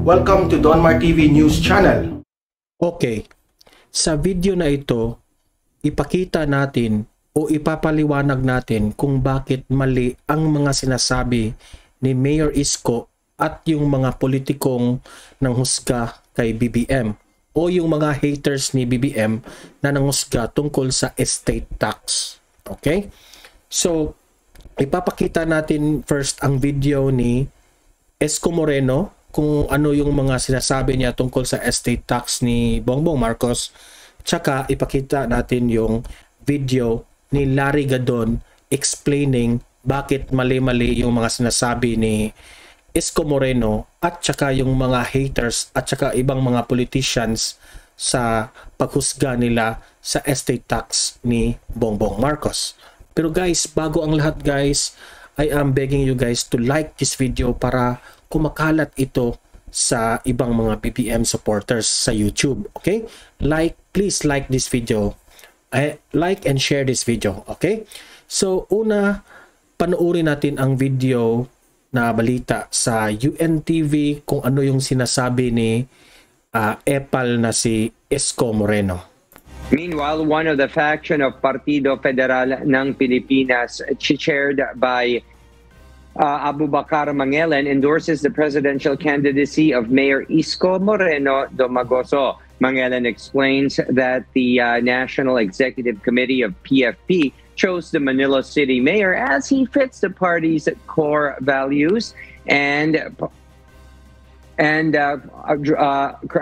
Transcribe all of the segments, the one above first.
Welcome to Donmar TV News Channel. Okay, sa video na ito, ipakita natin o ipapaliwanag natin kung bakit mali ang mga sinasabi ni Mayor Isko at yung mga politikong nanghusga kay BBM o yung mga haters ni BBM na nanghusga tungkol sa estate tax. Okay? So, ipapakita natin first ang video ni Isko Moreno kung ano yung mga sinasabi niya tungkol sa estate tax ni Bongbong Marcos. Tsaka ipakita natin yung video ni Larry Gadon explaining bakit mali-mali yung mga sinasabi ni Isko Moreno at tsaka yung mga haters at tsaka ibang mga politicians sa paghusga nila sa estate tax ni Bongbong Marcos. Pero guys, bago ang lahat guys, I am begging you guys to like this video para kumakalat ito sa ibang mga BBM supporters sa YouTube. Okay? Please like this video. Like and share this video. Okay? So, una, panoorin natin ang video na balita sa UNTV kung ano yung sinasabi ni Epal na si Isko Moreno. Meanwhile, one of the faction of Partido Federal ng Pilipinas, chaired by Abubakar Mangelan, endorses the presidential candidacy of Mayor Isko Moreno Domagoso. Mangelan explains that the National Executive Committee of PFP chose the Manila City Mayor as he fits the party's core values and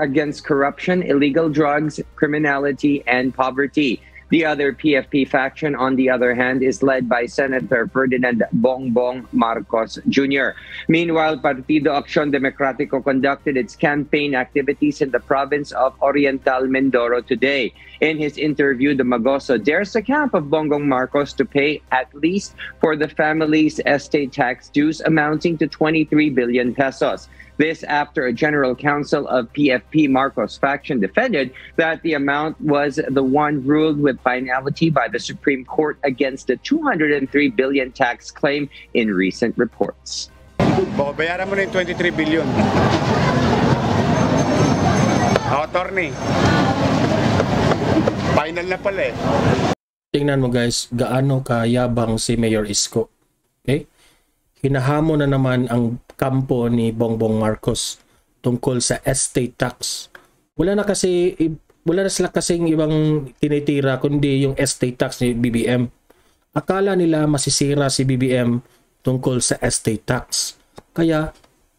against corruption, illegal drugs, criminality, and poverty. The other PFP faction, on the other hand, is led by Senator Ferdinand Bongbong Marcos Jr. Meanwhile, Partido Acción Democrático conducted its campaign activities in the province of Oriental Mindoro today. In his interview, Domagoso dares the camp of Bongbong Marcos to pay at least for the family's estate tax dues amounting to 23 billion pesos. This after a general council of PFP Marcos faction defended that the amount was the one ruled with finality by the Supreme Court against the 203 billion tax claim in recent reports. Bayaran mo na yung 23 billion. Attorney. Final na pala eh. Tingnan mo guys, gaano kayabang si Mayor Isko. Okay? Hinahamon na naman ang kampo ni Bongbong Marcos tungkol sa estate tax. Wala na sila kasing ibang tinitira kundi yung estate tax ni BBM. Akala nila masisira si BBM tungkol sa estate tax. Kaya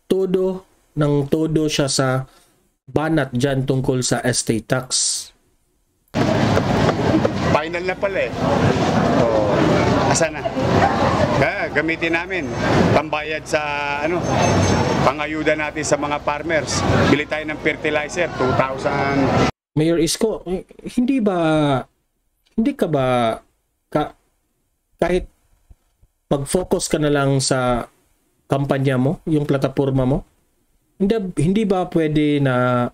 todo siya sa banat dyan tungkol sa estate tax. Final na pala eh. Asan na? Gamitin namin pambayad sa pangayuda natin sa mga farmers. Bili tayo ng fertilizer 2,000. Mayor Isko, hindi ka ba kahit mag-focus ka na lang sa kampanya mo, yung plataforma mo? Hindi ba pwede na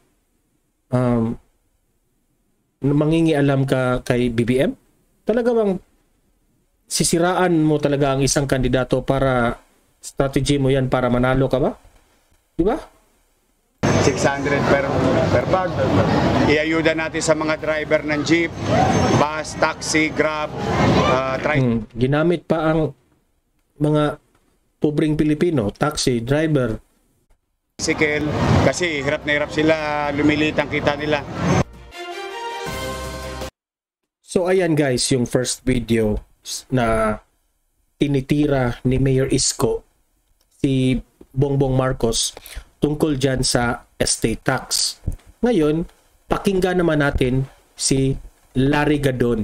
mangingialam ka kay BBM? Talaga bang sisiraan mo talaga ang isang kandidato para strategy mo yan para manalo ka ba? Di ba? 600 per bag. Iayuda natin sa mga driver ng jeep, bus, taxi, grab, ginamit pa ang mga pobreng Pilipino, taxi, driver. Bicycle, kasi hirap na hirap sila, lumilit ang kita nila. So ayan guys, yung first video na tinitira ni Mayor Isko si Bongbong Marcos tungkol dyan sa estate tax. Ngayon, pakinggan naman natin si Larry Gadon.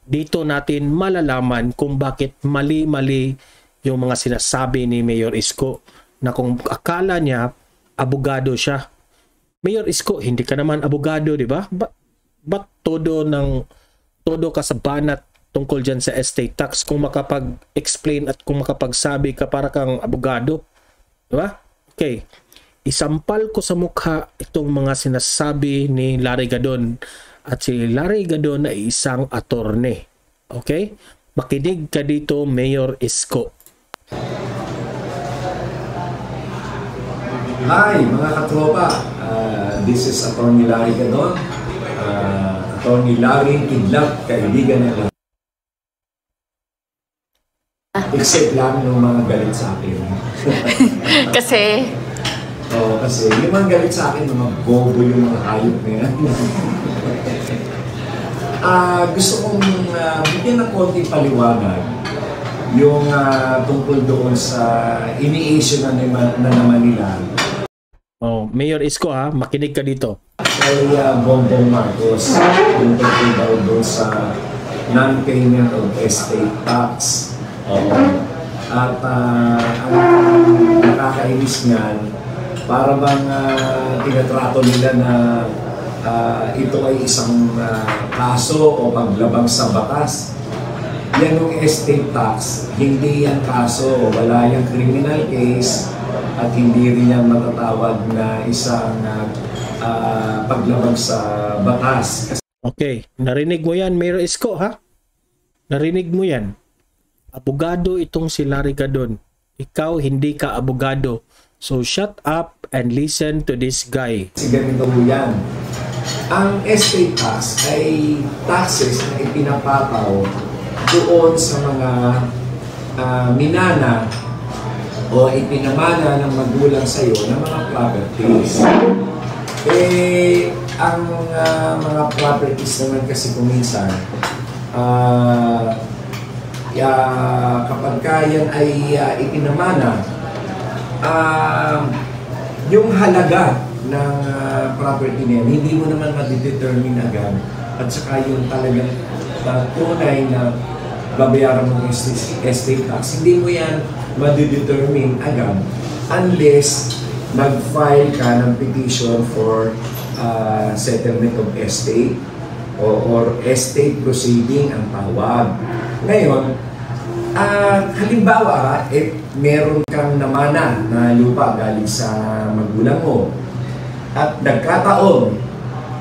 Dito natin malalaman kung bakit mali-mali yung mga sinasabi ni Mayor Isko na kung akala niya abogado siya. Mayor Isko, hindi ka naman abogado, di ba? Ba't todo ka sa banat tungkol dyan sa estate tax kung makapag-explain at kung makapagsabi ka para kang abogado? Diba? Okay. Isampal ko sa mukha itong mga sinasabi ni Larry Gadon. At si Larry Gadon ay isang attorney. Okay? Makinig ka dito, Mayor Isko. Hi, mga katropa. This is Atty. Larry Gadon. Atty. Larry Kidlat, kaibigan ng except lang yung mga galit sa akin. Kasi? Oo, kasi yung mga galit sa akin, mga bobo yung mga hayop na yan. Gusto kong bigyan ng konting paliwanag yung tungkol doon sa ini-issue na naman nila. Oh, Mayor Isko makinig ka dito. Kay Bongbong Marcos, yung tungkol daw doon sa non-payment of estate tax. At ang nakakainis niyan, para bang tinatrato nila na ito ay isang kaso o paglabag sa batas. Yan yung estate tax, hindi yan kaso, wala yung criminal case at hindi rin yan matatawag na isang paglabag sa batas. Okay, narinig mo yan, Mayor Isko, ha? Narinig mo yan. Abogado itong si Larry Gadon. Ikaw, hindi ka abogado. So, shut up and listen to this guy. Kasi ganito mo yan. Ang estate tax ay taxes na ipinapataw doon sa mga minana o ipinamana ng magulang sa iyo ng mga properties. Ang mga properties naman kasi kuminsan, kapag yan ay ipinamana, yung halaga ng property niya, hindi mo naman ma-determine agad. At saka yung talagang tunay na babayaran mong estate tax, hindi mo yan ma-determine agad unless mag-file ka ng petition for settlement of estate or estate proceeding ang tawag. Ngayon, halimbawa, meron kang namana na lupa galing sa magulang mo at nagkataon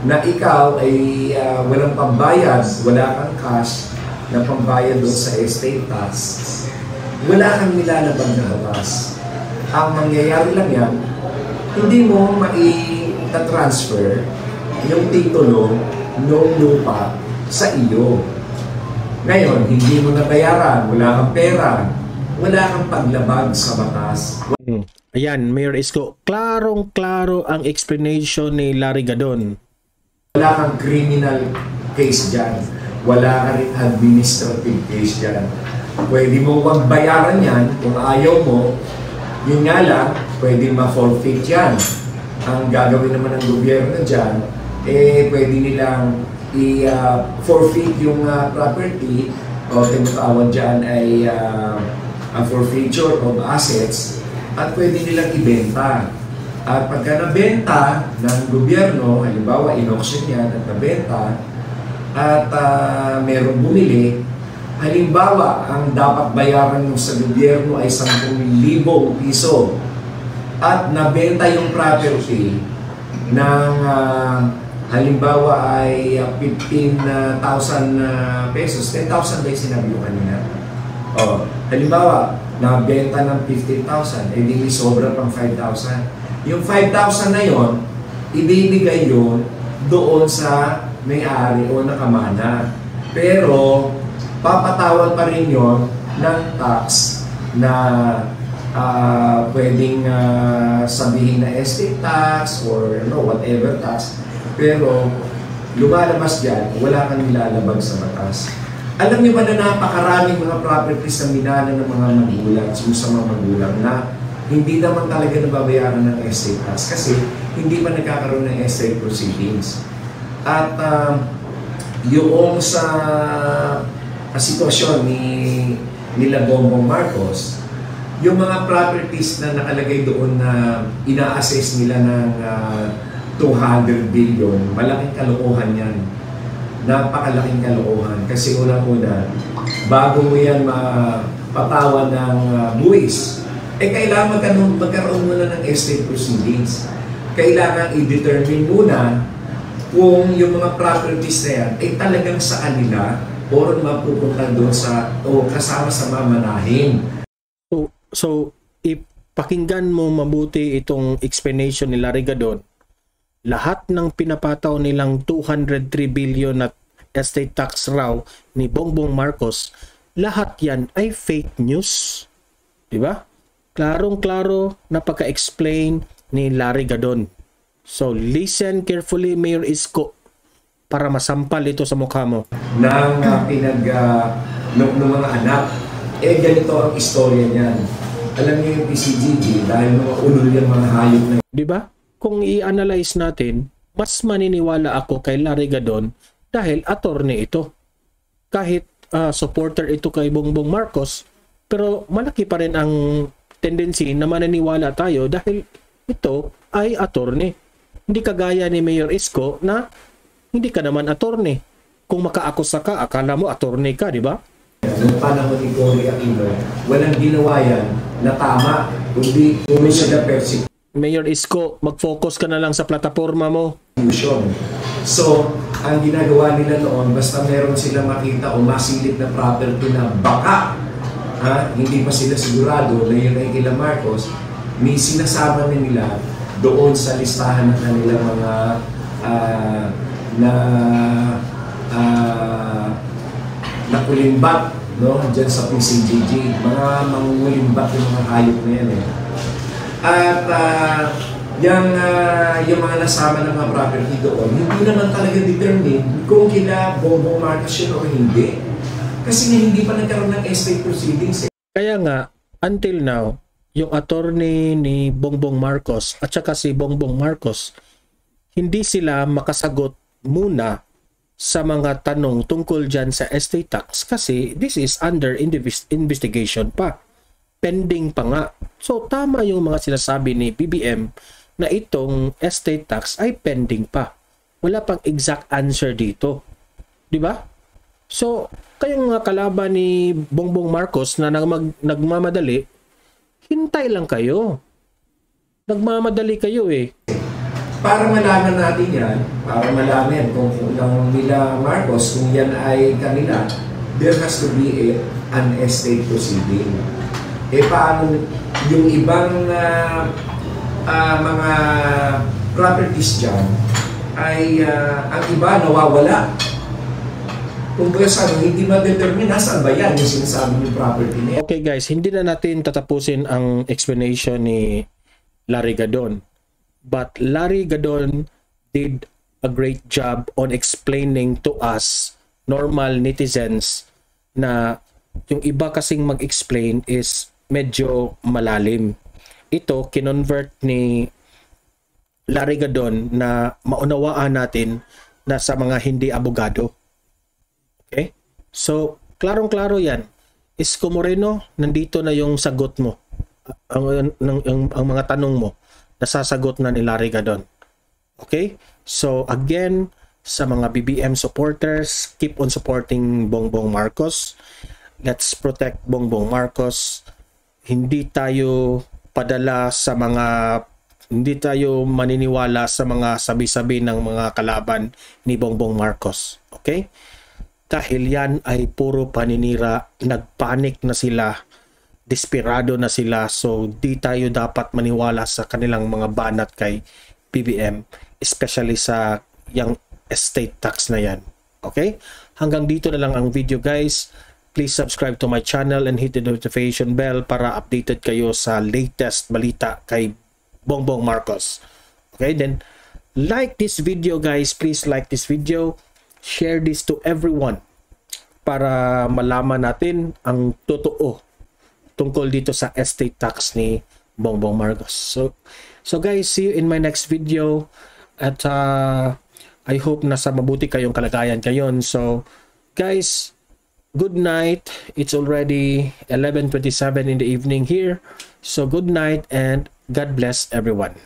na ikaw ay walang pambayad, wala kang cash na pambayad doon sa estate tax, wala kang nilalabag na batas. Ang mangyayari lang yan, hindi mo mai-transfer yung titulo ng lupa sa iyo. Ngayon, hindi mo nabayaran, wala kang pera, wala kang paglabag sa batas. Ayan, Mayor Isko, klarong-klaro ang explanation ni Larry Gadon. Wala kang criminal case dyan. Wala kang administrative case dyan. Pwede mo bang bayaran yan kung ayaw mo. Yun nga lang, pwede ma-forfeit yan. Ang gagawin naman ng gobyerno dyan, pwede nilang i-forfeit yung property o tinatawag dyan ay forfeiture of assets at pwede nilang ibenta. At pagka nabenta ng gobyerno, halimbawa in-auction yan at nabenta at merong bumili, halimbawa ang dapat bayaran mo sa gobyerno ay 10,000 piso at nabenta yung property ng halimbawa ay 15,000 pesos. 10,000 ba yung sinabi ko kanina? Halimbawa, nabenta ng 15,000, di sobra pang 5,000. Yung 5,000 na yon, ibibigay yun doon sa may-ari o nakamana. Pero, papatawad pa rin yon ng tax na pwedeng sabihin na estate tax or whatever tax. Pero, lumalabas dyan, wala kang nilalabag sa batas. Alam niyo ba na napakaraming mga properties na minana ng mga magulang, sa mga magulang na hindi naman talaga nababayaran ng estate tax kasi hindi pa nagkakaroon ng estate proceedings. At yung sa sitwasyon nila Bongbong Marcos, yung mga properties na nakalagay doon na ina-assess nila ng 200 billion, malaking kalokohan yan. Napakalaking kalokohan. Kasi unang-una, bago mo yan mapatawan ng buwis, kailangan magkaroon muna ng estate proceedings. Kailangan i-determine muna kung yung mga properties na yan ay talagang sa kanila o mapupunta doon sa o kasama sa mamanahin. So pakinggan mo mabuti itong explanation ni Larry Gadon. Lahat ng pinapataw nilang 203 billion at estate tax raw ni Bongbong Marcos, lahat yan ay fake news. Diba? Klarong-klaro na pagka-explain ni Larry Gadon. So, listen carefully, Mayor Isko, para masampal ito sa mukha mo. Ng mga anak, ganito ang istorya niyan. Alam niyo yung PCGG, dahil mga ulol yung mga hayop na yun. Diba? Kung i-analyze natin, mas maniniwala ako kay Larry Gadon dahil attorney ito. Kahit supporter ito kay Bongbong Marcos, pero malaki pa rin ang tendency na maniniwala tayo dahil ito ay attorney. Hindi kagaya ni Mayor Isko na hindi ka naman attorney. Kung makaakusa ka, akala mo attorney ka, di ba? Noong panahon ni Cory Aquino, walang ginawa yan na tama, kundi commission na persecution. Mayor Isko, mag-focus ka na lang sa plataforma mo. So, ang ginagawa nila noon, basta meron sila makita o masilip na property na baka, hindi pa sila sigurado na yun ay kila Marcos, may sinasama na nila doon sa listahan ng kanilang mga nakulimbat, no? Diyan sa PCGG, mga mangulimbat yung mga hayop na yan. At yung mga nasama ng mga property doon, hindi naman talaga determined kung kila Bongbong Marcos yun o hindi. Kasi hindi pa nagkaroon ng estate proceedings. Kaya nga, until now, yung attorney ni Bongbong Marcos at saka si Bongbong Marcos, hindi sila makasagot muna sa mga tanong tungkol dyan sa estate tax kasi this is under investigation pa. Pending pa nga. So tama yung mga sinasabi ni BBM na itong estate tax ay pending pa. Wala pang exact answer dito. Di ba? So, kayong mga kalaban ni Bongbong Marcos na nagmamadali, hintay lang kayo. Nagmamadali kayo eh. Para malaman natin yan, para malaman kung ng nila Marcos, kung yan ay kanila, there has to be an estate proceeding. Paano yung ibang mga properties dyan ay ang iba nawawala. Kung saan hindi ma-determine, nasaan ba yan yung sinasabi ng property niya? Okay guys, hindi na natin tatapusin ang explanation ni Larry Gadon. But Larry Gadon did a great job on explaining to us, normal netizens, na yung iba kasing mag-explain is medyo malalim. Ito, kinonvert ni Larry Gadon na maunawaan natin na sa mga hindi abogado. Okay? So, klarong-klaro yan. Isko Moreno, nandito na yung sagot mo. Ang mga tanong mo, nasasagot na ni Larry Gadon. Okay? So, again, sa mga BBM supporters, keep on supporting Bongbong Marcos. Let's protect Bongbong Marcos. Hindi tayo maniniwala sa mga sabi-sabi ng mga kalaban ni Bongbong Marcos. Okay? Dahil yan ay puro paninira, nagpanik na sila, desperado na sila, so di tayo dapat maniwala sa kanilang mga banat kay BBM, especially sa yung estate tax na yan. Okay? Hanggang dito na lang ang video guys. Please subscribe to my channel and hit the notification bell para updated kayo sa latest balita kay Bongbong Marcos. Okay? Then, like this video guys. Please like this video. Share this to everyone para malaman natin ang totoo tungkol dito sa estate tax ni Bongbong Marcos. So guys, see you in my next video at I hope nasa mabuti kayong kalagayan ngayon. So guys, good night. It's already 11:27 in the evening here. So good night and God bless everyone.